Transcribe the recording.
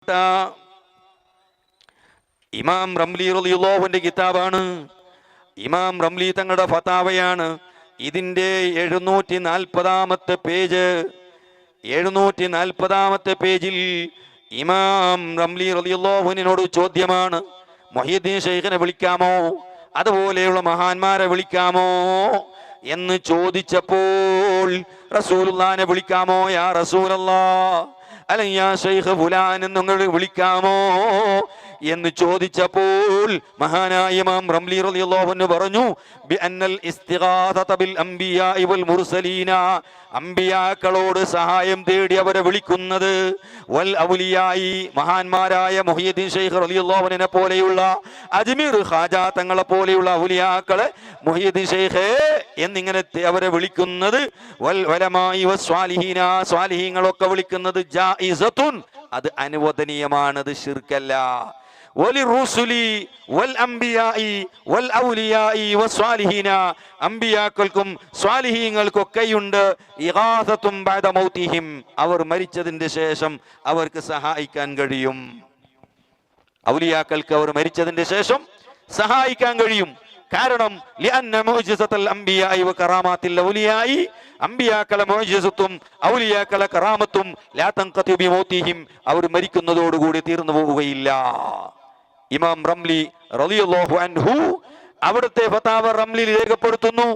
ബഹുമാനപ്പെട്ട ഇമാം റംലി റളിയല്ലാഹുവിന്റെ കിതാബാണ്. ഇമാം റംലി തങ്ങളുടെ ഫതാവയാണ്. ഇതിന്റെ 740 പേജ്. 740 പേജിൽ ഇമാം റംലി റളിയല്ലാഹുവിനോട് ചോദ്യമാണ്, മുഹ്യിദ്ദീൻ ശൈഖിനെ വിളിക്കാമോ, അതുപോലെയുള്ള മഹാന്മാരെ വിളിക്കാമോ എന്ന് ചോദിച്ചപ്പോൾ, റസൂലുള്ളാഹിനെ വിളിക്കാമോ യാ റസൂലല്ലാഹ്, അല്ലെങ്കിൽ യാ ശൈഖ് ഫുലാൻ നിങ്ങൾ വിളിക്കാമോ എന്ന് ചോദിച്ചപ്പോൾ മഹാനായ ഇമാം റംലി റളിയല്ലാഹു അൻഹു പറഞ്ഞു, ബി അന്നൽ ഇസ്തിഗാസത ബിൽ അംബിയാഇ വൽ മുർസലീന, അംബിയാക്കളോട് സഹായം തേടി അവരെ വിളിക്കുന്നത്, വൽ ഔലിയായി, മഹാന്മാരായ മുഹ്യിദ്ദീൻ ശൈഖ് റളിയല്ലാഹു അൻഹുവിനെ പോലെയുള്ള, അജ്മീർ ഖാജ തങ്ങളെ പോലെയുള്ള ഔലിയാക്കളെ മുഹ്യിദ്ദീൻ ശൈഖ് എന്നിങ്ങനെ അവരെ വിളിക്കുന്നത്, വൽ ഉലമായി വസ്വാലിഹീന, സ്വാലിഹീങ്ങളൊക്കെ വിളിക്കുന്നത് ജായിസത്തുൻ, അത് അനുവദനീയമാണ്, അത് ശിർക്കല്ല. വലിറുസുലി വൽ അംബിയാഇ വൽ ഔലിയാഇ വസ്വാലിഹീന, അംബിയാക്കൾക്കും സ്വാലിഹീങ്ങൾക്കൊക്കെയുണ്ട് ഇഗാസത്തും ബഅദ മൗതിഹിം, അവർ മരിച്ചതിന്റെ ശേഷം അവർക്ക് സഹായിക്കാൻ കഴിയും. ഔലിയാക്കൾക്ക് അവർ മരിച്ചതിന്റെ ശേഷം സഹായിക്കാൻ കഴിയും. കാരണം ലിഅന്ന മുഅ്ജിസത്തുൽ അംബിയാഇ വകറാമാത്തിൽ ഔലിയാഇ, അംബിയാക്കളെ മുഅ്ജിസത്തും ഔലിയാക്കളെ കറാമത്തും ലാ തൻഖതി ബിമൗതിഹിം, അവർ മരിക്കുന്നതോടുകൂടി തീർന്നു പോവുകയില്ല. ഇമാം റംലി റളിയല്ലാഹു അൻഹു അവിടുത്തെ ഫതാവ റംലിൽ രേഖപ്പെടുത്തുന്നു,